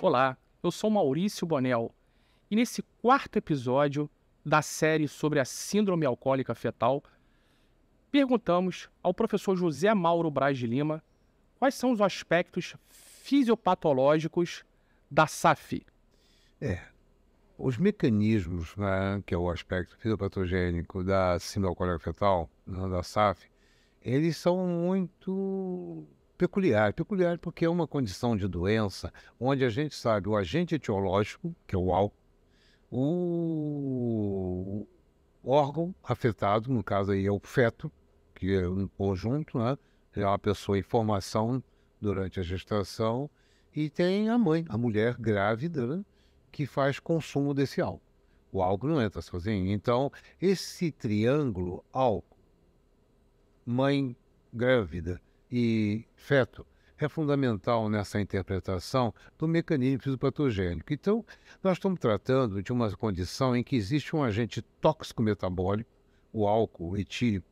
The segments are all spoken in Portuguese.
Olá, eu sou Maurício Bonel e nesse quarto episódio da série sobre a síndrome alcoólica fetal, perguntamos ao professor José Mauro Braz de Lima quais são os aspectos fisiopatológicos da SAFI. É, os mecanismos, né, que é o aspecto fisiopatogênico da síndrome alcoólica fetal, né, da SAF, eles são muito peculiares porque é uma condição de doença onde a gente sabe o agente etiológico, que é o álcool, o órgão afetado, no caso aí é o feto, que é um conjunto, né, é uma pessoa em formação durante a gestação, e tem a mãe, a mulher grávida, né, que faz consumo desse álcool. O álcool não entra sozinho. Então, esse triângulo álcool, mãe grávida e feto é fundamental nessa interpretação do mecanismo fisiopatogênico. Então, nós estamos tratando de uma condição em que existe um agente tóxico metabólico, o álcool etílico,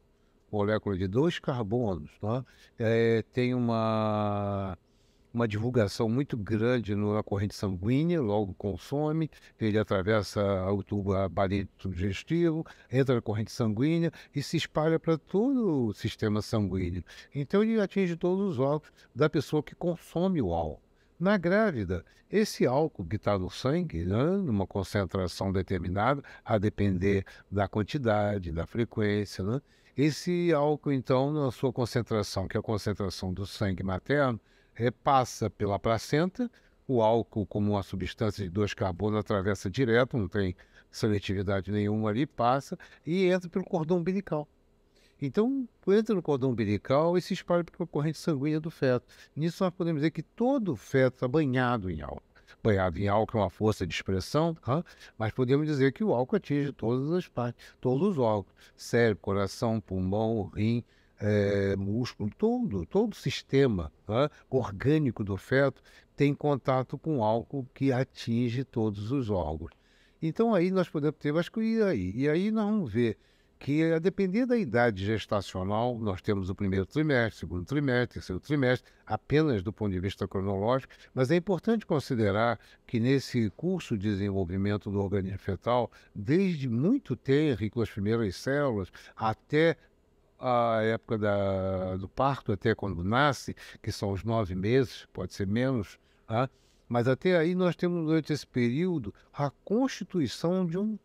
molécula de 2 carbonos, tá? Tem uma divulgação muito grande na corrente sanguínea, logo consome, ele atravessa o tubo barito digestivo, entra na corrente sanguínea e se espalha para todo o sistema sanguíneo. Então ele atinge todos os órgãos da pessoa que consome o álcool. Na grávida, esse álcool que está no sangue, né, numa concentração determinada, a depender da quantidade, da frequência, né, esse álcool, então, na sua concentração, que é a concentração do sangue materno, repassa pela placenta, o álcool, como uma substância de 2 carbonos, atravessa direto, não tem seletividade nenhuma ali, passa e entra pelo cordão umbilical. Então, entra no cordão umbilical e se espalha pela corrente sanguínea do feto. Nisso nós podemos dizer que todo feto está banhado em álcool. Banhado em álcool é uma força de expressão, mas podemos dizer que o álcool atinge todas as partes, todos os órgãos. Cérebro, coração, pulmão, rim, músculo, todo o sistema orgânico do feto tem contato com álcool que atinge todos os órgãos. Então aí nós podemos ter, mas e aí? E aí nós vamos ver que, a depender da idade gestacional, nós temos o primeiro trimestre, segundo trimestre, terceiro trimestre, apenas do ponto de vista cronológico, mas é importante considerar que nesse curso de desenvolvimento do organismo fetal, desde muito tenro, com as primeiras células, até a época do parto, até quando nasce, que são os 9 meses, pode ser menos, mas até aí nós temos durante esse período a constituição de um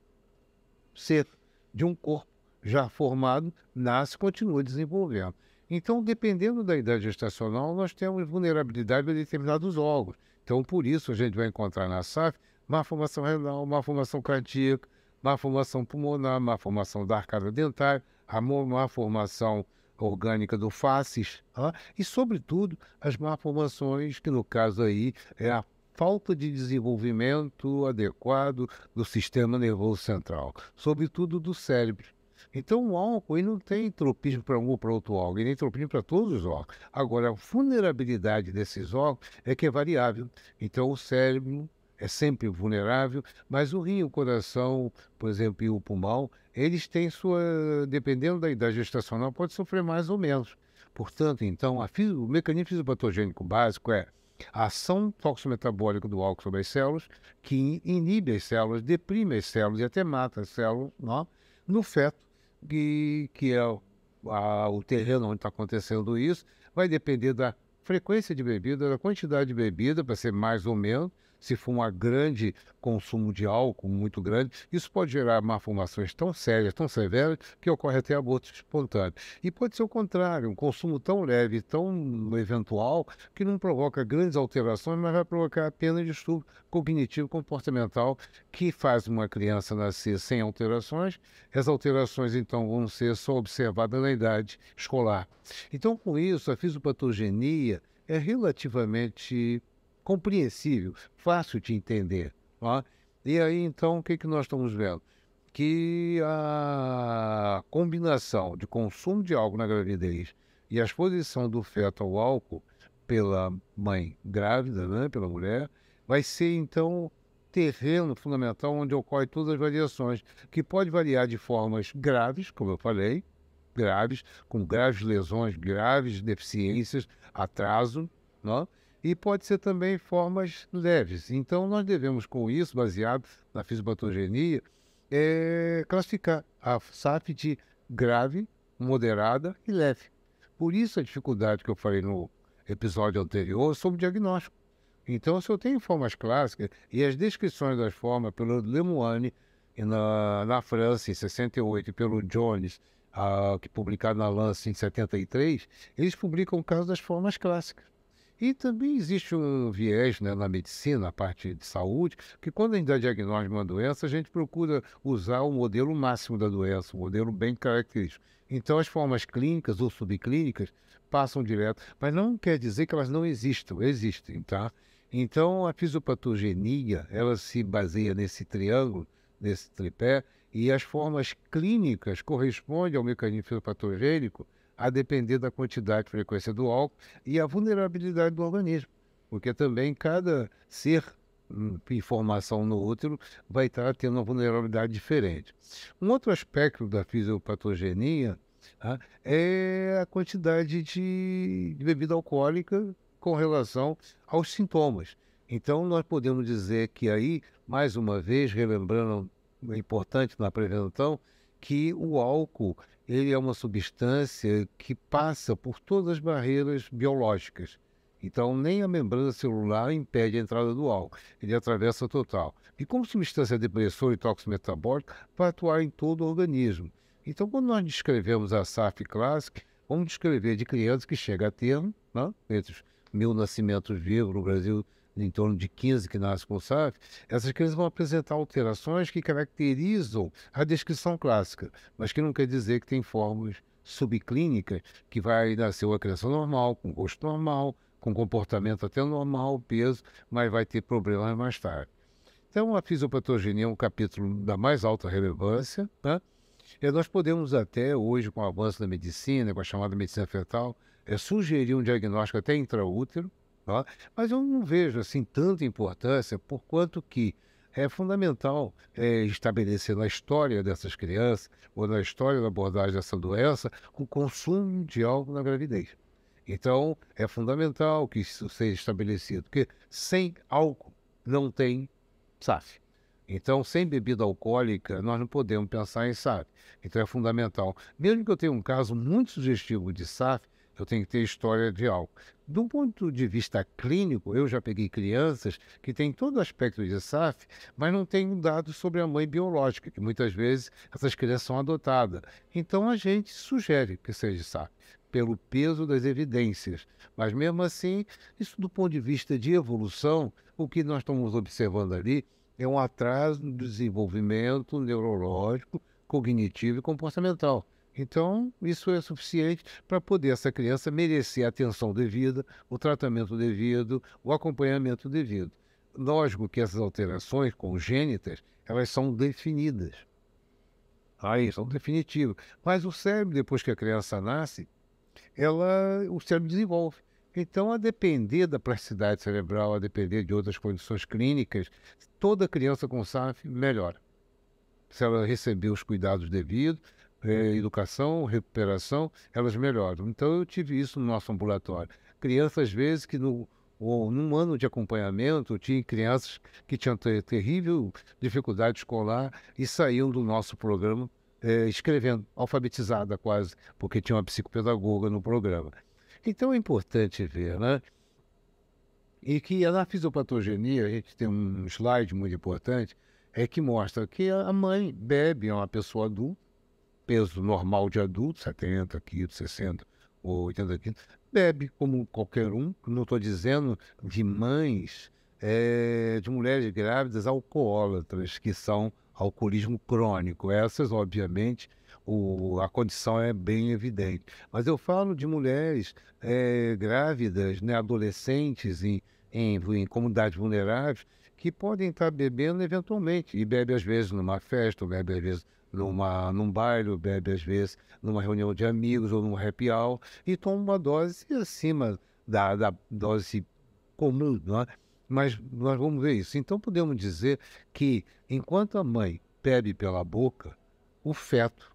ser, de um corpo já formado, nasce e continua desenvolvendo. Então, dependendo da idade gestacional, nós temos vulnerabilidade a determinados órgãos. Então, por isso, a gente vai encontrar na SAF má formação renal, má formação cardíaca, má formação pulmonar, má formação da arcada dentária, a má formação orgânica do fáscis, e, sobretudo, as malformações, que no caso aí é a falta de desenvolvimento adequado do sistema nervoso central, sobretudo do cérebro. Então, o álcool ele não tem tropismo para um ou para outro órgão, ele tem tropismo para todos os órgãos. Agora, a vulnerabilidade desses órgãos é que é variável. Então, o cérebro é sempre vulnerável, mas o rim, o coração, por exemplo, e o pulmão, eles têm dependendo da idade gestacional, pode sofrer mais ou menos. Portanto, então, o mecanismo fisiopatogênico básico é a ação toxicometabólica do álcool sobre as células, que inibe as células, deprime as células e até mata as células, no feto, que é o terreno onde está acontecendo isso, vai depender da frequência de bebida, da quantidade de bebida, para ser mais ou menos. Se for um grande consumo de álcool, muito grande, isso pode gerar malformações tão sérias, tão severas, que ocorre até aborto espontâneo. E pode ser o contrário, um consumo tão leve, tão eventual, que não provoca grandes alterações, mas vai provocar apenas distúrbio cognitivo comportamental, que faz uma criança nascer sem alterações. As alterações, então, vão ser só observadas na idade escolar. Então, com isso, a fisiopatogenia é relativamente compreensível, fácil de entender. E aí, então, o que nós estamos vendo? Que a combinação de consumo de álcool na gravidez e a exposição do feto ao álcool pela mãe grávida, né, pela mulher, vai ser, então, terreno fundamental onde ocorrem todas as variações, que pode variar de formas graves, como eu falei, graves, com graves lesões, graves deficiências, atraso, e pode ser também formas leves. Então, nós devemos, com isso, baseado na fisiopatogenia, classificar a SAF de grave, moderada e leve. Por isso a dificuldade que eu falei no episódio anterior sobre o diagnóstico. Então, se eu tenho formas clássicas e as descrições das formas pelo Lemoine na França em 68 e pelo Jones, que publicado na Lancet em 73, eles publicam o caso das formas clássicas. E também existe um viés, né, na medicina, na parte de saúde, que quando a gente dá diagnóstico de uma doença, a gente procura usar o modelo máximo da doença, o modelo bem característico. Então, as formas clínicas ou subclínicas passam direto, mas não quer dizer que elas não existam, existem, tá? Então, a fisiopatogenia, ela se baseia nesse triângulo, nesse tripé, e as formas clínicas correspondem ao mecanismo fisiopatogênico a depender da quantidade e frequência do álcool e a vulnerabilidade do organismo, porque também cada ser em formação no útero vai estar tendo uma vulnerabilidade diferente. Um outro aspecto da fisiopatogenia é a quantidade de bebida alcoólica com relação aos sintomas. Então, nós podemos dizer que aí, mais uma vez, relembrando o importante na prevenção, que o álcool ele é uma substância que passa por todas as barreiras biológicas. Então, nem a membrana celular impede a entrada do álcool, ele atravessa total. E como substância depressora e toxicometabólica, vai atuar em todo o organismo. Então, quando nós descrevemos a SAF clássica, vamos descrever de crianças que chegam a termo, né, entre os 1.000 nascimentos vivos no Brasil, em torno de 15 que nascem com SAF, essas crianças vão apresentar alterações que caracterizam a descrição clássica, mas que não quer dizer que tem formas subclínicas que vai nascer uma criança normal, com rosto normal, com comportamento até normal, peso, mas vai ter problemas mais tarde. Então, a fisiopatogenia é um capítulo da mais alta relevância, né? E nós podemos até, hoje, com o avanço da medicina, com a chamada medicina fetal, sugerir um diagnóstico até intraútero, tá? Mas eu não vejo assim tanta importância, por quanto que é fundamental estabelecer na história dessas crianças, ou na história da abordagem dessa doença, o consumo de álcool na gravidez. Então, é fundamental que isso seja estabelecido, porque sem álcool não tem SAF. Então, sem bebida alcoólica, nós não podemos pensar em SAF. Então, é fundamental. Mesmo que eu tenha um caso muito sugestivo de SAF, eu tenho que ter história de álcool. Do ponto de vista clínico, eu já peguei crianças que têm todo o aspecto de SAF, mas não têm dados sobre a mãe biológica, que muitas vezes essas crianças são adotadas. Então, a gente sugere que seja SAF, pelo peso das evidências. Mas, mesmo assim, isso do ponto de vista de evolução, o que nós estamos observando ali é um atraso no desenvolvimento neurológico, cognitivo e comportamental. Então, isso é suficiente para poder essa criança merecer a atenção devida, o tratamento devido, o acompanhamento devido. Lógico que essas alterações congênitas, elas são definidas. Aí, são definitivas. Mas o cérebro, depois que a criança nasce, o cérebro desenvolve. Então, a depender da plasticidade cerebral, a depender de outras condições clínicas, toda criança com SAF melhora. Se ela receber os cuidados devidos, educação, recuperação, elas melhoram. Então, eu tive isso no nosso ambulatório. Crianças, às vezes, que num ano de acompanhamento, tinha crianças que tinham terrível dificuldade escolar e saíam do nosso programa escrevendo, alfabetizada quase, porque tinha uma psicopedagoga no programa. Então é importante ver, né? E que na fisiopatogenia, a gente tem um slide muito importante, que mostra que a mãe bebe, é uma pessoa adulta, peso normal de adulto, 70 quilos, 60 ou 80 quilos, bebe como qualquer um. Não estou dizendo de mães, de mulheres grávidas alcoólatras, que são alcoolismo crônico. Essas, obviamente, a condição é bem evidente. Mas eu falo de mulheres grávidas, né, adolescentes em comunidades vulneráveis, que podem estar bebendo eventualmente, e bebe às vezes numa festa, ou bebe às vezes num baile, ou bebe às vezes numa reunião de amigos ou num happy hour, e toma uma dose acima da dose comum, não é? Mas nós vamos ver isso. Então podemos dizer que enquanto a mãe bebe pela boca, o feto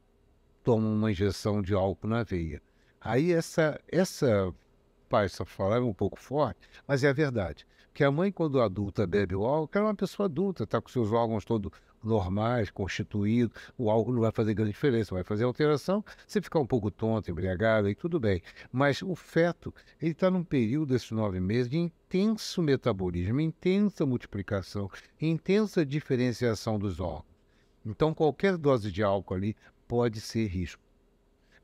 toma uma injeção de álcool na veia. Aí essa Rapaz, essa fala é um pouco forte, mas é a verdade. Que a mãe, quando adulta, bebe o álcool, ela é uma pessoa adulta, está com seus órgãos todos normais, constituídos, o álcool não vai fazer grande diferença, vai fazer alteração, você ficar um pouco tonto, embriagado, e tudo bem. Mas o feto, ele está num período desses 9 meses de intenso metabolismo, intensa multiplicação, intensa diferenciação dos órgãos. Então, qualquer dose de álcool ali pode ser risco.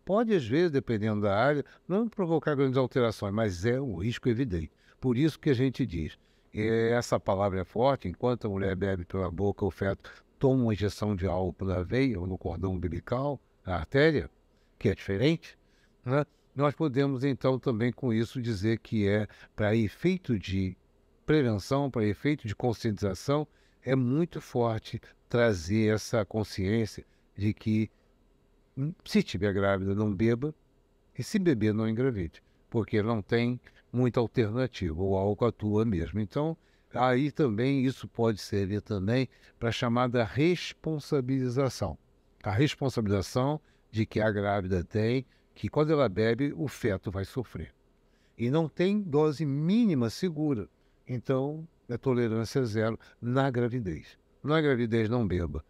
Pode, às vezes, dependendo da área, não provocar grandes alterações, mas é um risco evidente. Por isso que a gente diz, essa palavra é forte, enquanto a mulher bebe pela boca, o feto toma uma injeção de álcool pela veia ou no cordão umbilical, na artéria, que é diferente, né? Nós podemos, então, também com isso dizer que é para efeito de prevenção, para efeito de conscientização, é muito forte trazer essa consciência de que se estiver grávida, não beba, e se beber, não engravide, porque não tem muita alternativa, o álcool atua mesmo. Então, aí também isso pode servir também para a chamada responsabilização. A responsabilização de que a grávida tem, que quando ela bebe, o feto vai sofrer. E não tem dose mínima segura. Então, é tolerância zero na gravidez. Na gravidez, não beba.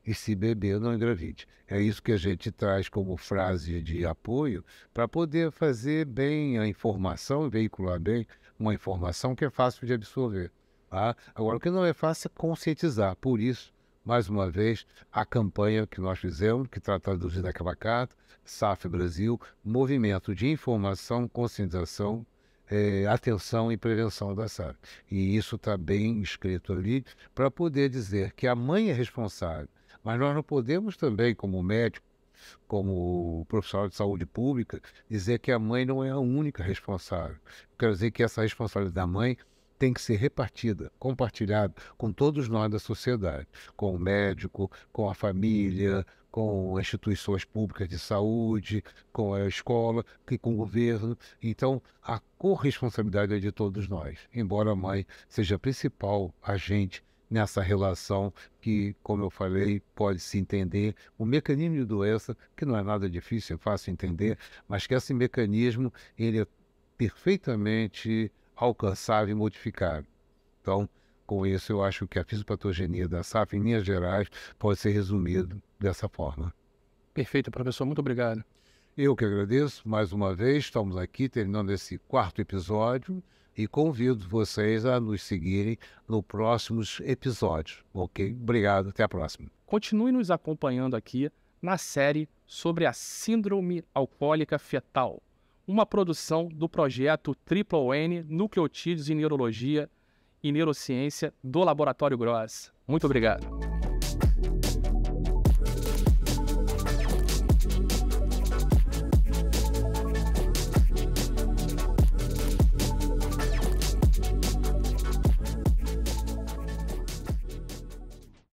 E se beber, não engravide. É isso que a gente traz como frase de apoio para poder fazer bem a informação, veicular bem uma informação que é fácil de absorver. Tá? Agora, o que não é fácil é conscientizar. Por isso, mais uma vez, a campanha que nós fizemos, que está traduzida naquela carta, SAF Brasil, Movimento de Informação, Conscientização, atenção e prevenção da SAF. E isso está bem escrito ali para poder dizer que a mãe é responsável. Mas nós não podemos também, como médico, como profissional de saúde pública, dizer que a mãe não é a única responsável. Quero dizer que essa responsabilidade da mãe tem que ser repartida, compartilhada com todos nós da sociedade, com o médico, com a família, com instituições públicas de saúde, com a escola, com o governo. Então, a corresponsabilidade é de todos nós, embora a mãe seja a principal agente nessa relação que, como eu falei, pode se entender o mecanismo de doença, que não é nada difícil, é fácil entender, mas que esse mecanismo ele é perfeitamente alcançável e modificável. Então, com isso, eu acho que a fisiopatogenia da SAF, em linhas gerais, pode ser resumido dessa forma. Perfeito, professor. Muito obrigado. Eu que agradeço, mais uma vez, estamos aqui terminando esse 4º episódio e convido vocês a nos seguirem nos próximos episódios, ok? Obrigado, até a próxima. Continue nos acompanhando aqui na série sobre a Síndrome Alcoólica Fetal, uma produção do projeto NNN Nucleotídeos em Neurologia e Neurociência do Laboratório Gross. Muito obrigado.